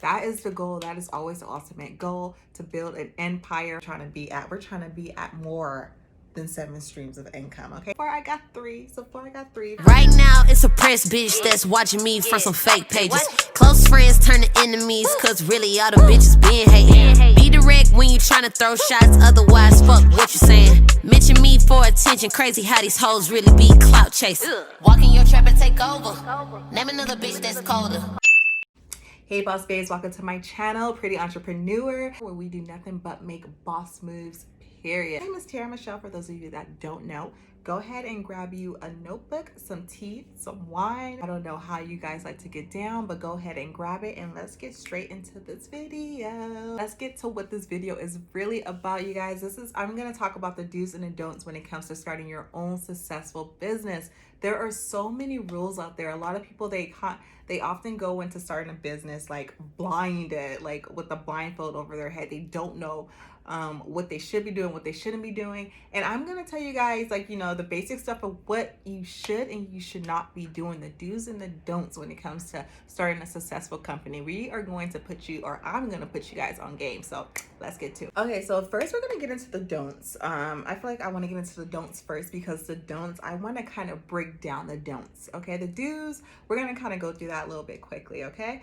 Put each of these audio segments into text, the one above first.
That is the goal. That is always the ultimate goal, to build an empire. We're trying to be at more than 7 streams of income. Okay. So far I got 3. Right now, it's a press bitch that's watching me from some fake pages. Close friends turn to enemies, cause really all the bitches been hating. Be direct when you tryna throw shots, otherwise fuck what you saying. Mention me for attention, crazy how these hoes really be clout chasing. Walk in your trap and take over. Name another bitch that's colder. Hey boss babes, welcome to my channel, Pretty Entrepreneur, where we do nothing but make boss moves, period. My name is Tara Michelle. For those of you that don't know, go ahead and grab you a notebook, some tea, some wine. I don't know how you guys like to get down, but go ahead and grab it and let's get straight into this video. Let's get to what this video is really about, you guys. I'm gonna talk about the do's and the don'ts when it comes to starting your own successful business. There are so many rules out there. A lot of people, they often go into starting a business like blinded, like with a blindfold over their head. They don't know what they should be doing, what they shouldn't be doing. And I'm gonna tell you guys, like, you know, the basic stuff of what you should and you should not be doing, the do's and the don'ts when it comes to starting a successful company. We are going to put you, or I'm gonna put you guys on game. So let's get to it. Okay, so first we're gonna get into the don'ts. I feel like I want to get into the don'ts first, because the don'ts, I want to kind of break down the don'ts. Okay, the do's, we're gonna kind of go through that a little bit quickly. Okay,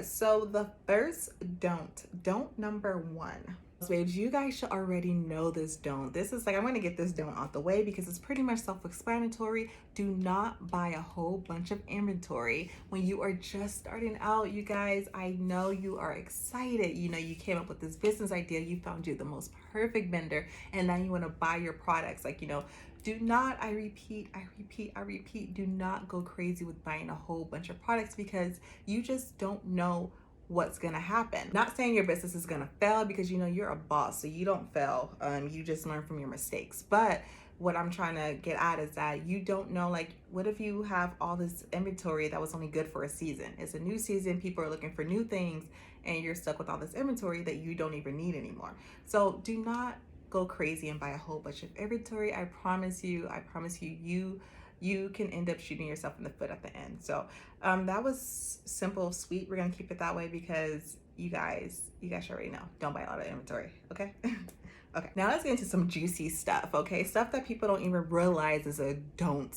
so the first don't number 1. Babes, you guys should already know this don't. This is like, I'm going to get this don't out the way because it's pretty much self-explanatory. Do not buy a whole bunch of inventory when you are just starting out. You guys, I know you are excited. You know, you came up with this business idea. You found you the most perfect vendor, and now you want to buy your products. Like, you know, do not, I repeat, do not go crazy with buying a whole bunch of products, because you just don't know what's gonna happen. Not saying your business is gonna fail, because you know you're a boss, so you don't fail. You just learn from your mistakes. But what I'm trying to get at is that you don't know, like, what if you have all this inventory that was only good for a season? It's a new season, people are looking for new things, and you're stuck with all this inventory that you don't even need anymore. So do not go crazy and buy a whole bunch of inventory. I promise you, you can end up shooting yourself in the foot at the end. So that was simple, sweet. We're gonna keep it that way because you guys should already know. Don't buy a lot of inventory, okay? Okay, now let's get into some juicy stuff, okay? Stuff that people don't even realize is a don't.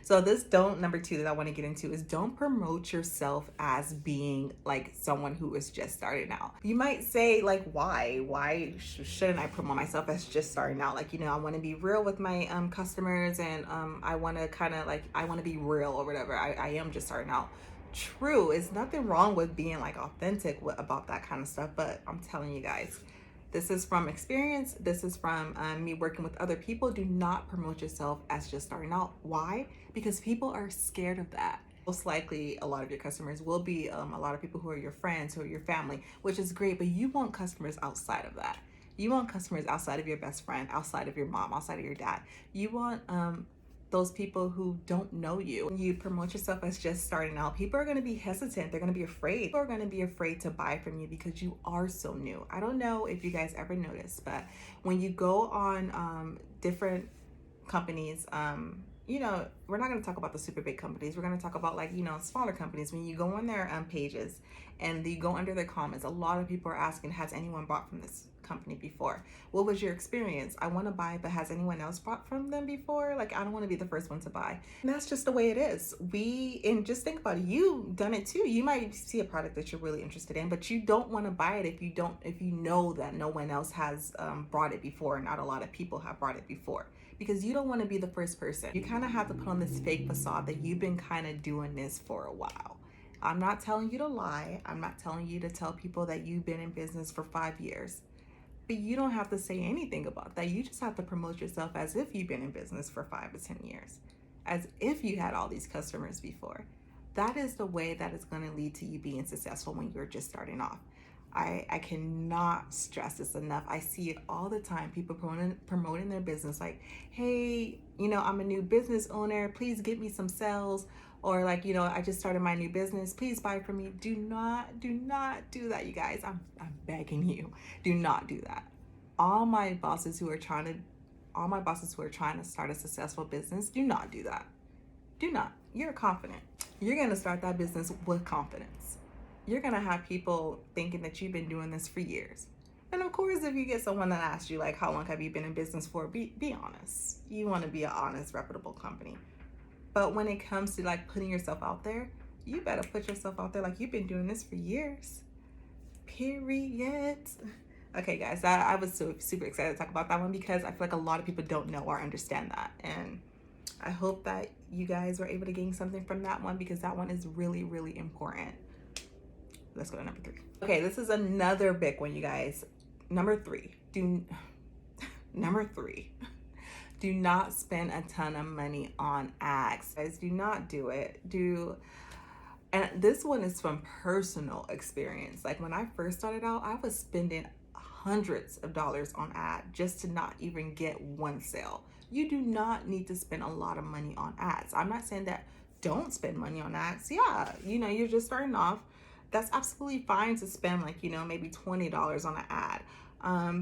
So this don't number 2 that I want to get into is don't promote yourself as being like someone who is just starting out. You might say, like, why shouldn't I promote myself as just starting out? Like, you know, I want to be real with my customers, and I want to kind of like, I want to be real or whatever. I am just starting out. True, it's nothing wrong with being like authentic about that kind of stuff, but I'm telling you guys, this is from experience. This is from me working with other people. Do not promote yourself as just starting out. Why? Because people are scared of that. Most likely, a lot of your customers will be a lot of people who are your friends, who are your family, which is great, but you want customers outside of that. You want customers outside of your best friend, outside of your mom, outside of your dad. You want those people who don't know you. When you promote yourself as just starting out, people are going to be hesitant. They're going to be afraid. People are going to be afraid to buy from you because you are so new. I don't know if you guys ever noticed, but when you go on different companies, you know, we're not going to talk about the super big companies. We're going to talk about, like, you know, smaller companies. When you go on their pages and you go under their comments, a lot of people are asking, has anyone bought from this company before? What was your experience? I want to buy, but has anyone else bought from them before? Like, I don't want to be the first one to buy. And that's just the way it is. And just think about it. You've done it too. You might see a product that you're really interested in, but you don't want to buy it if you know that no one else has brought it before, and not a lot of people have brought it before. Because you don't want to be the first person. You kind of have to put on this fake facade that you've been kind of doing this for a while. I'm not telling you to lie. I'm not telling you to tell people that you've been in business for 5 years. But you don't have to say anything about that. You just have to promote yourself as if you've been in business for 5 to 10 years. As if you had all these customers before. That is the way that is going to lead to you being successful when you're just starting off. I cannot stress this enough. I see it all the time. People promoting their business like, hey, you know, I'm a new business owner. Please get me some sales. Or like, you know, I just started my new business. Please buy from me. Do not do that, you guys. I'm begging you. Do not do that. All my bosses who are trying to start a successful business, do not do that. Do not. You're confident. You're going to start that business with confidence. you're gonna have people thinking that you've been doing this for years. And of course, if you get someone that asks you like, how long have you been in business for, be honest. You want to be an honest, reputable company. But when it comes to like putting yourself out there, you better put yourself out there like you've been doing this for years. Period. Okay, guys, I was so super excited to talk about that one because I feel like a lot of people don't know or understand that. And I hope that you guys were able to gain something from that one because that one is really, really important. Let's go to number 3. Okay, this is another big one, you guys. Number 3, do not spend a ton of money on ads. Guys, do not do it. And this one is from personal experience. Like when I first started out, I was spending hundreds of dollars on ad just to not even get one sale. You do not need to spend a lot of money on ads. I'm not saying that don't spend money on ads. Yeah, you're just starting off. That's absolutely fine to spend like, maybe $20 on an ad.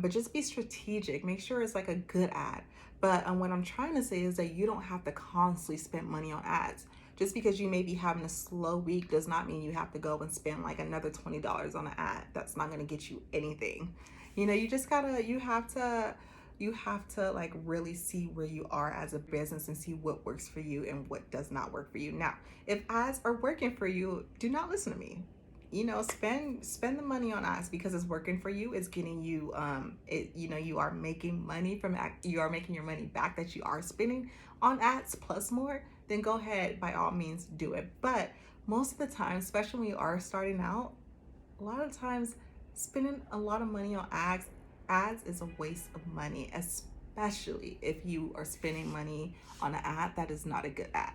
But just be strategic. Make sure it's like a good ad. But what I'm trying to say is that you don't have to constantly spend money on ads. Just because you may be having a slow week does not mean you have to go and spend like another $20 on an ad. That's not going to get you anything. You just gotta, you have to like really see where you are as a business and see what works for you and what does not work for you. Now, if ads are working for you, do not listen to me. Spend the money on ads because it's working for you. It's getting you you are making money from you are making your money back that you are spending on ads plus more. Then go ahead, by all means, do it. But most of the time, especially when you are starting out, a lot of times spending a lot of money on ads is a waste of money, especially if you are spending money on an ad that is not a good ad.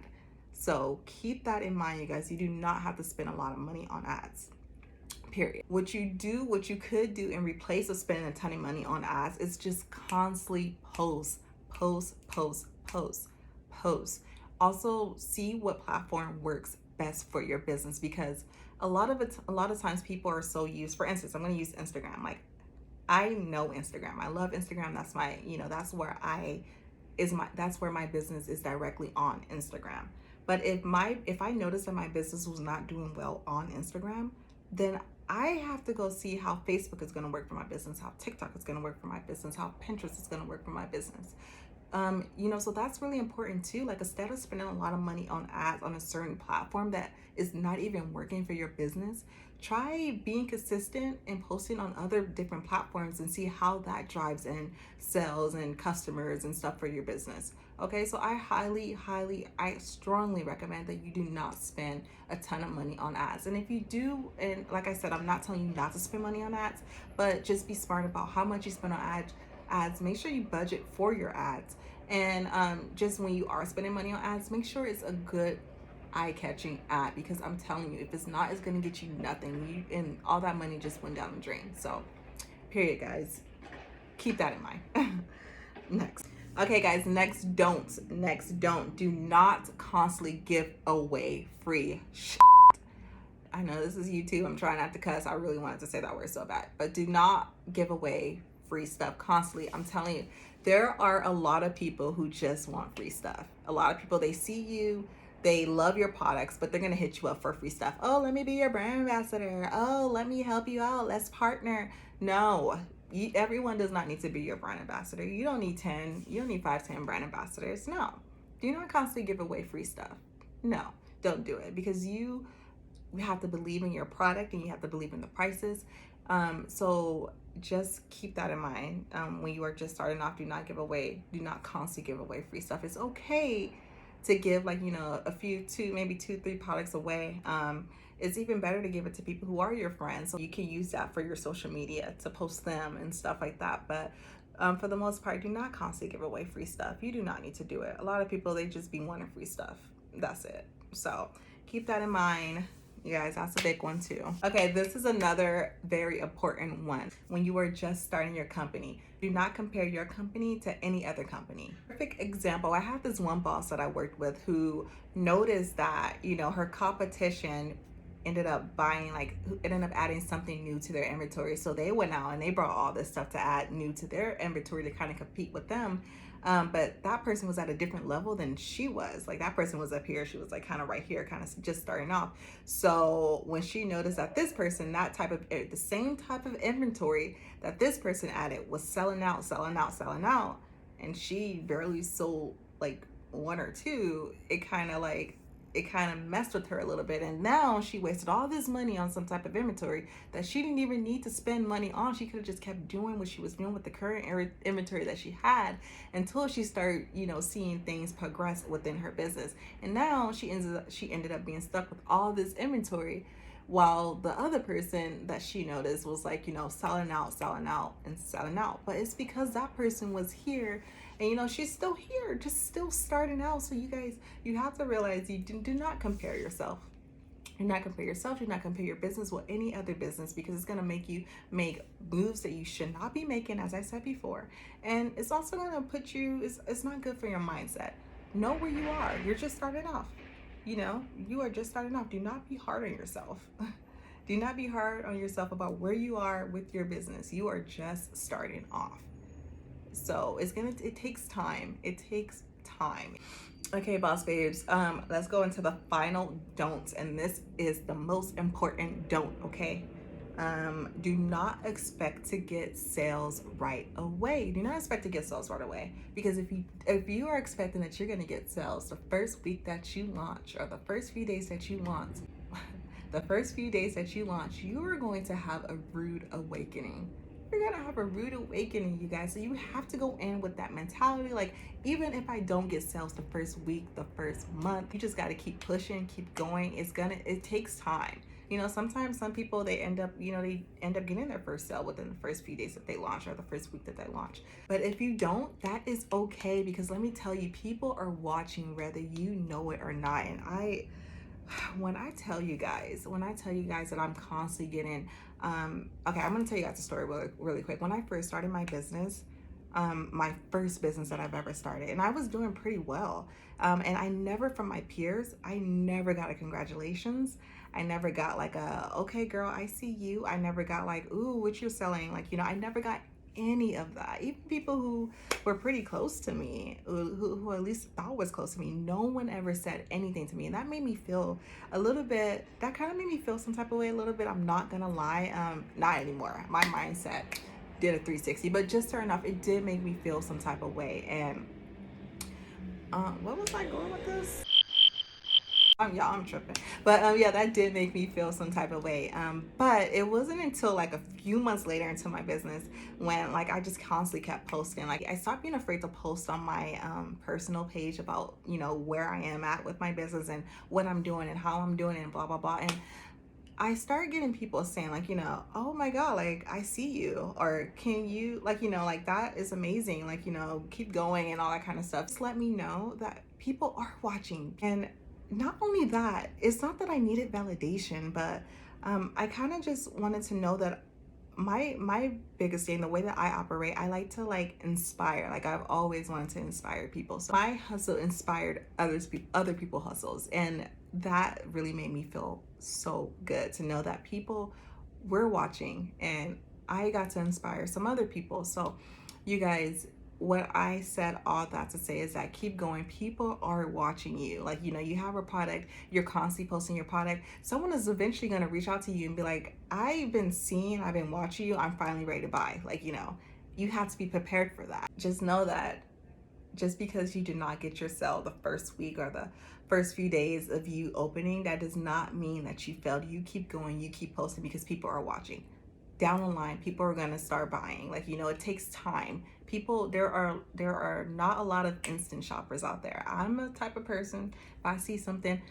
So keep that in mind, you guys. You do not have to spend a lot of money on ads, period. What you could do in replace of spending a ton of money on ads is just constantly post. Also, see what platform works best for your business because a lot of times people are so used. For instance, I'm going to use Instagram. Like, I know Instagram. I love Instagram. That's my, that's where my business is directly on Instagram. But if I notice that my business was not doing well on Instagram, then I have to go see how Facebook is going to work for my business, how TikTok is going to work for my business, how Pinterest is going to work for my business. So that's really important too. Like, instead of spending a lot of money on ads on a certain platform that is not even working for your business, try being consistent and posting on other different platforms and see how that drives in sales and customers and stuff for your business. Okay, so I strongly recommend that you do not spend a ton of money on ads. And if you do, and like I said, I'm not telling you not to spend money on ads, but just be smart about how much you spend on ads. Make sure you budget for your ads. And just when you are spending money on ads, make sure it's a good eye-catching ad, because I'm telling you, if it's not, it's going to get you nothing. And all that money just went down the drain. So, period, guys. Keep that in mind. Next. Okay, guys, next don't. Do not constantly give away free shit. I know this is YouTube. I'm trying not to cuss. I really wanted to say that word so bad. But do not give away free stuff constantly. I'm telling you, there are a lot of people who just want free stuff. A lot of people, they see you, they love your products, but they're going to hit you up for free stuff. Oh, let me be your brand ambassador. Oh, let me help you out. Let's partner. No, everyone does not need to be your brand ambassador. You don't need 10. You don't need 5, 10 brand ambassadors. No, do not constantly give away free stuff. No, don't do it, because you have to believe in your product and you have to believe in the prices. So just keep that in mind. When you are just starting off, do not constantly give away free stuff. It's okay to give, like, a few, maybe 2, 3 products away. It's even better to give it to people who are your friends, so you can use that for your social media to post them and stuff like that. But for the most part, do not constantly give away free stuff. You do not need to do it. A lot of people, they just be wanting free stuff. That's it. So keep that in mind. You guys, that's a big one too. Okay, this is another very important one. When you are just starting your company, do not compare your company to any other company. Perfect example, I have this one boss that I worked with who noticed that, her competition ended up buying, like, who ended up adding something new to their inventory. So they went out and they brought all this stuff to add new to their inventory to kind of compete with them. But that person was at a different level than she was. Like, that person was up here, she was like kind of right here, kind of just starting off. So when she noticed that this person, that type of, the same type of inventory that this person added was selling out, and she barely sold like one or two, it kind of messed with her a little bit. And now she wasted all this money on some type of inventory that she didn't even need to spend money on. She could have just kept doing what she was doing with the current inventory that she had until she started, seeing things progress within her business. And now she ended up being stuck with all this inventory, while the other person that she noticed was like, selling out and selling out. But it's because that person was here, and she's still here, just still starting out. So you guys, you have to realize, you do not compare yourself. Do not compare yourself. Do not compare your business with any other business, because it's going to make you make moves that you should not be making, as I said before. And it's also going to put you, it's not good for your mindset. Know where you are. You're just starting off. You are just starting off. Do not be hard on yourself. Do not be hard on yourself about where you are with your business. You are just starting off. So it takes time. It takes time. Okay, boss babes, let's go into the final don'ts, and this is the most important don't. Okay, do not expect to get sales right away. Do not expect to get sales right away, because if you are expecting that you're going to get sales the first week that you launch, or the first few days that you launch, you are going to have a rude awakening. You're gonna have a rude awakening, you guys. So you have to go in with that mentality. Like, even if I don't get sales the first week, the first month, you just got to keep pushing, keep going. It takes time. Sometimes some people, they end up getting their first sale within the first few days that they launch, or the first week that they launch. But if you don't, that is okay, because let me tell you, people are watching whether you know it or not. And when I tell you guys that I'm constantly getting, okay, I'm gonna tell you guys a story really quick. When I first started my business, my first business that I've ever started, and I was doing pretty well, and I never, from my peers, I never got a congratulations. I never got like a, okay girl, I see you. I never got like, ooh, what you're selling, like, I never got any of that. Even people who were pretty close to me, who at least thought was close to me, no one ever said anything to me. And that made me feel a little bit, that kind of made me feel some type of way a little bit. I'm not gonna lie. Not anymore. My mindset did a 360, but just starting off, it did make me feel some type of way. And what was I going with this? Y'all, I'm tripping. But yeah, that did make me feel some type of way. But it wasn't until like a few months later into my business, when like I just constantly kept posting. Like, I stopped being afraid to post on my personal page about, where I am at with my business and what I'm doing and how I'm doing it and blah, blah, blah. And I started getting people saying like, oh my God, like, I see you, or can you, like, like, that is amazing, like, keep going and all that kind of stuff. Just let me know that people are watching. And not only that, it's not that I needed validation, but I kind of just wanted to know that my biggest thing, the way that I operate, I like to like inspire. Like, I've always wanted to inspire people. So my hustle inspired other people hustles, and that really made me feel so good to know that people were watching, and I got to inspire some other people. So you guys, what I said all that to say is that keep going. People are watching you. Like, you have a product, you're constantly posting your product. Someone is eventually going to reach out to you and be like, I've been watching you, I'm finally ready to buy. Like, you have to be prepared for that. Just know that just because you did not get your sale the first week or the first few days of you opening, that does not mean that you failed. You keep going, you keep posting, because people are watching. Down the line, people are gonna start buying. Like, it takes time. People, there are not a lot of instant shoppers out there. I'm a type of person, if I see something,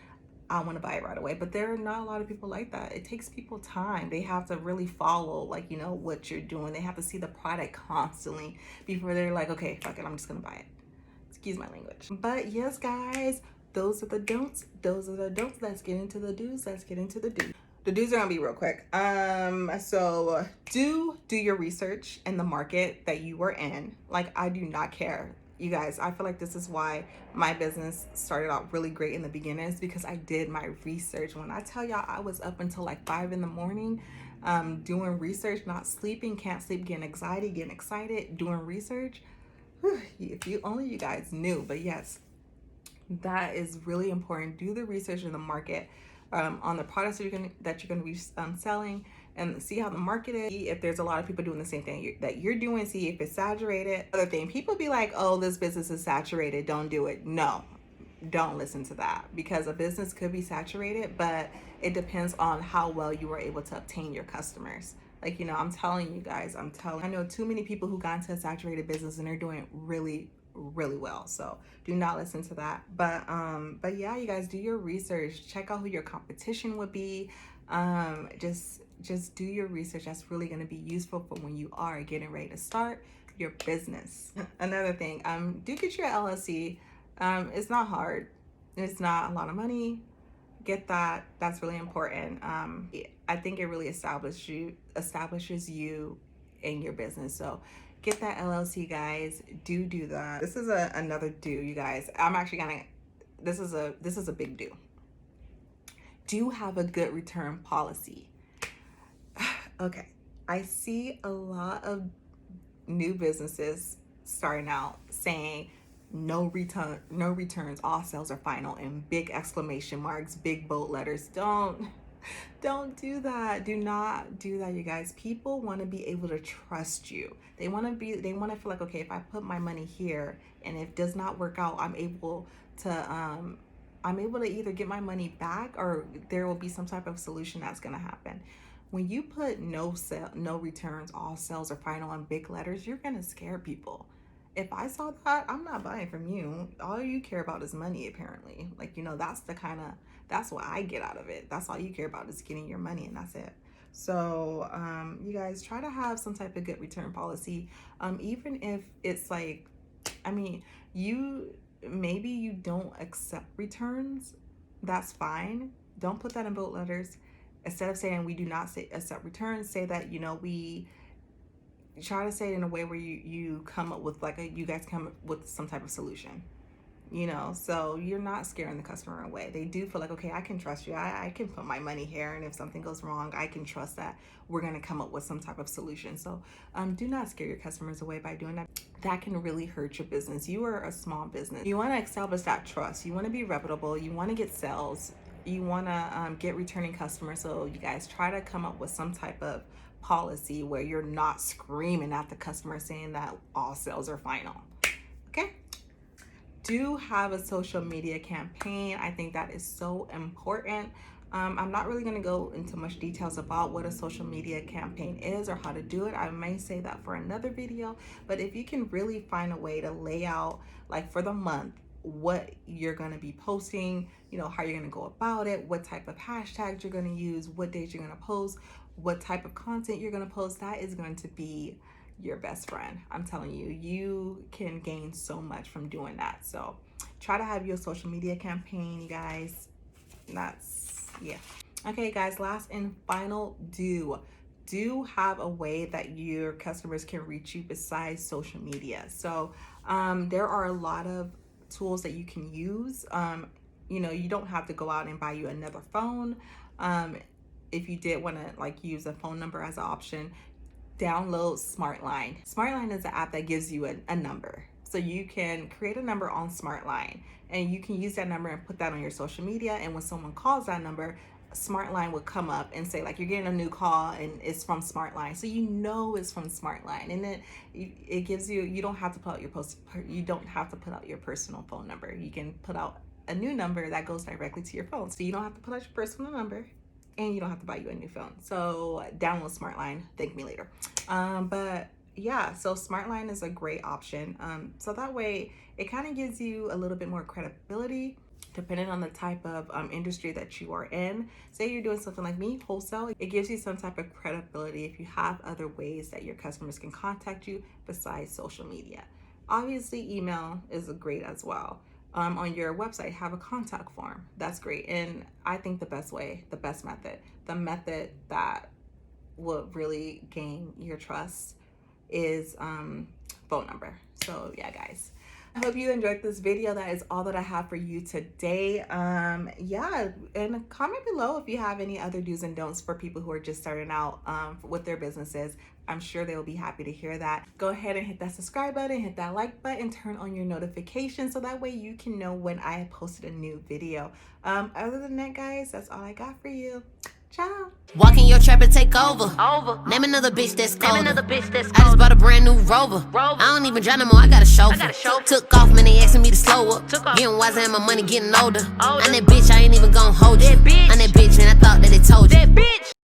I want to buy it right away. But there are not a lot of people like that. It takes people time. They have to really follow, like, what you're doing. They have to see the product constantly before they're like, okay, fuck it, I'm just gonna buy it. Excuse my language. But yes, guys, those are the don'ts. Let's get into the do's. The do's are gonna be real quick. So do your research in the market that you are in. Like, I do not care. you guys, I feel like this is why my business started out really great in the beginning, is because I did my research. When I tell y'all I was up until like 5 in the morning doing research, not sleeping, can't sleep, getting anxiety, getting excited, doing research. If you only you guys knew. But yes, that is really important. Do the research in the market, on the products that you're gonna be selling, and see how the market is. See if there's a lot of people doing the same thing that you're doing. See if it's saturated. Other thing, people be like, "Oh, this business is saturated. Don't do it." No, don't listen to that, because a business could be saturated, but it depends on how well you were able to obtain your customers. Like, I'm telling you guys, I know too many people who got into a saturated business and they're doing really, really well. So do not listen to that. But yeah, you guys, do your research. Check out who your competition would be. Just do your research. That's really going to be useful for when you are getting ready to start your business. Another thing, do get your LLC. It's not hard. It's not a lot of money. Get that. That's really important. I think it really establishes you in your business. So get that LLC, guys. Do that. This is another do, you guys. I'm actually gonna. This is a big do. Do have a good return policy. Okay, I see a lot of new businesses starting out saying no returns, all sales are final, and big exclamation marks, big bold letters. Don't do that. Do not do that, you guys. People want to be able to trust you. They want to feel like, okay, if I put my money here and if it does not work out, I'm able to either get my money back, or there will be some type of solution that's going to happen. When you put no returns, all sales are final in big letters, you're going to scare people. If I saw that, I'm not buying from you. All you care about is money, apparently. Like, that's what I get out of it. That's all you care about, is getting your money, and that's it. So, you guys, try to have some type of good return policy. Even if it's like, maybe you don't accept returns, that's fine. Don't put that in bold letters. Instead of saying we do not accept returns, say that, we try to say it in a way where you come up with you guys come up with some type of solution, so you're not scaring the customer away. They do feel like, okay, I can trust you. I can put my money here, and if something goes wrong, I can trust that we're going to come up with some type of solution. So do not scare your customers away by doing that. That can really hurt your business. You are a small business. You want to establish that trust. You want to be reputable. You want to get sales. You want to get returning customers. So you guys try to come up with some type of policy where you're not screaming at the customer saying that all sales are final. Okay? Do have a social media campaign. I think that is so important. I'm not really going to go into much details about what a social media campaign is or how to do it. I may say that for another video, but if you can really find a way to lay out, like for the month, what you're going to be posting, how you're going to go about it, what type of hashtags you're going to use, what days you're going to post, what type of content you're going to post, that is going to be your best friend. I'm telling you, you can gain so much from doing that. So try to have your social media campaign, you guys. Yeah. Okay, guys, last and final do have a way that your customers can reach you besides social media. So there are a lot of tools that you can use. You don't have to go out and buy you another phone. If you did want to use a phone number as an option, download Smartline. Smartline is an app that gives you a number. So you can create a number on Smartline, and you can use that number and put that on your social media. And when someone calls that number, Smartline would come up and say, you're getting a new call and it's from Smartline. So it's from Smartline. And then it gives you don't have to put out your personal phone number. You can put out a new number that goes directly to your phone. So you don't have to put out your personal number, and you don't have to buy you a new phone. So download Smartline. Thank me later. But yeah, so Smartline is a great option. So that way it kind of gives you a little bit more credibility depending on the type of industry that you are in. Say you're doing something like me, wholesale, it gives you some type of credibility if you have other ways that your customers can contact you besides social media. Obviously, email is great as well. On your website, have a contact form. That's great. And I think the best method, the method that will really gain your trust is phone number. So yeah, guys. I hope you enjoyed this video. That is all that I have for you today. Yeah, and comment below if you have any other do's and don'ts for people who are just starting out with their businesses. I'm sure they will be happy to hear that. Go ahead and hit that subscribe button, hit that like button, turn on your notifications so that way you can know when I posted a new video. Other than that, guys, that's all I got for you. Ciao. Walk in your trap and take over. Name another bitch that's colder. I just bought a brand new Rover. I don't even drive no more, I got a chauffeur. Took off, man, they asking me to slow up. Getting wiser and my money getting older. I'm that bitch, I ain't even gon' hold you. I'm that bitch, and I thought that they told you.